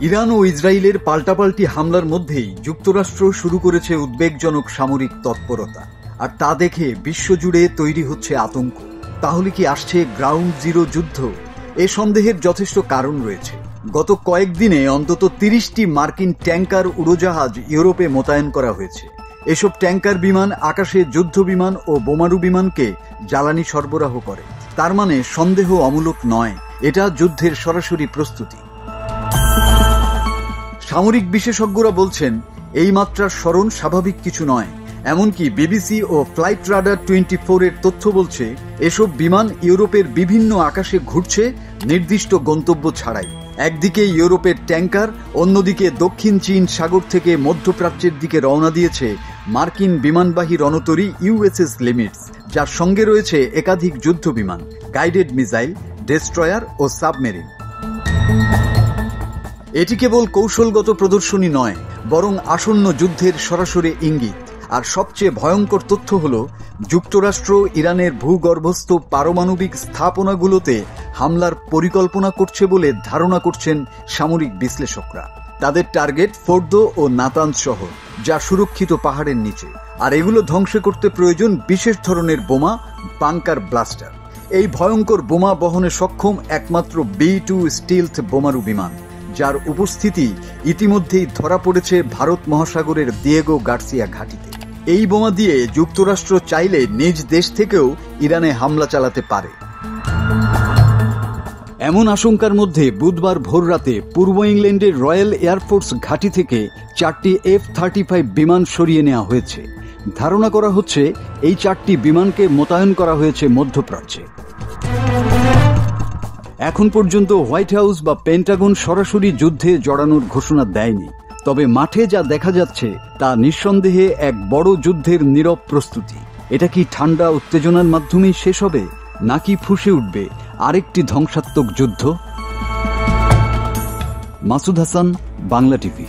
Iran ও ইসরায়েলের পাল্টাপাল্টি হামলার মধ্যেই যুক্তরাষ্ট্র শুরু করেছে উদ্বেগজনক সামরিক তৎপরতা, আর তা দেখে বিশ্বজুড়ে তৈরি হচ্ছে আতঙ্ক। তাহলে কি আসছে গ্রাউন্ড জিরো যুদ্ধ? এ সন্দেহের যথেষ্ট কারণ রয়েছে। গত কয়েকদিনে অন্তত 30টি মার্কিন ট্যাঙ্কার উড়োজাহাজ ইউরোপে মোতায়েন করা হয়েছে। এসব ট্যাঙ্কার বিমান আকাশে যুদ্ধ বিমান ও বোমারু বিমানকে জ্বালানি সরবরাহ করে। তার মানে সন্দেহ অমূলক নয়, এটা যুদ্ধের সরাসরি প্রস্তুতি। সামরিক বিশেষজ্ঞরা বলছেন এই মাত্রার স্মরণ স্বাভাবিক কিছু নয়। এমনকি বিবিসি ও ফ্লাইট রাডার 24 এর তথ্য বলছে এসব বিমান ইউরোপের বিভিন্ন আকাশে ঘুরছে নির্দিষ্ট গন্তব্য ছাড়াই। একদিকে ইউরোপের ট্যাঙ্কার, অন্যদিকে দক্ষিণ চীন সাগর থেকে মধ্যপ্রাচ্যের দিকে রওনা দিয়েছে মার্কিন বিমানবাহী রণতরী ইউএসএস লিমিটস, যার সঙ্গে রয়েছে একাধিক যুদ্ধ বিমান, গাইডেড মিসাইল, ডেস্ট্রয়ার ও সাবমেরিন। এটি কেবল কৌশলগত প্রদর্শনী নয়, বরং আসন্ন যুদ্ধের সরাসরি ইঙ্গিত। আর সবচেয়ে ভয়ঙ্কর তথ্য হল যুক্তরাষ্ট্র ইরানের ভূগর্ভস্থ পারমাণবিক স্থাপনাগুলোতে হামলার পরিকল্পনা করছে বলে ধারণা করছেন সামরিক বিশ্লেষকরা। তাদের টার্গেট ফোর্দো ও নাতানজ শহর, যা সুরক্ষিত পাহাড়ের নিচে। আর এগুলো ধ্বংস করতে প্রয়োজন বিশেষ ধরনের বোমা, বাংকার ব্লাস্টার। এই ভয়ঙ্কর বোমা বহনে সক্ষম একমাত্র B-2 স্টিলথ বোমারু বিমান, যার উপস্থিতি ইতিমধ্যেই ধরা পড়েছে ভারত মহাসাগরের দিয়েগো গার্সিয়া ঘাঁটিতে। এই বোমা দিয়ে যুক্তরাষ্ট্র চাইলে নিজ দেশ থেকেও ইরানে হামলা চালাতে পারে। এমন আশঙ্কার মধ্যে বুধবার ভোররাতে পূর্ব ইংল্যান্ডের রয়্যাল এয়ারফোর্স ঘাঁটি থেকে 4টি F-35 বিমান সরিয়ে নেওয়া হয়েছে। ধারণা করা হচ্ছে এই 4টি বিমানকে মোতায়েন করা হয়েছে মধ্যপ্রাচ্যে। এখন পর্যন্ত হোয়াইট হাউস বা পেন্টাগন সরাসরি যুদ্ধে জড়ানোর ঘোষণা দেয়নি, তবে মাঠে যা দেখা যাচ্ছে তা নিঃসন্দেহে এক বড় যুদ্ধের নীরব প্রস্তুতি। এটা কি ঠান্ডা উত্তেজনার মাধ্যমেই শেষ হবে, নাকি ফুঁসে উঠবে আরেকটি ধ্বংসাত্মক যুদ্ধ? মাসুদ হাসান, বাংলা টিভি।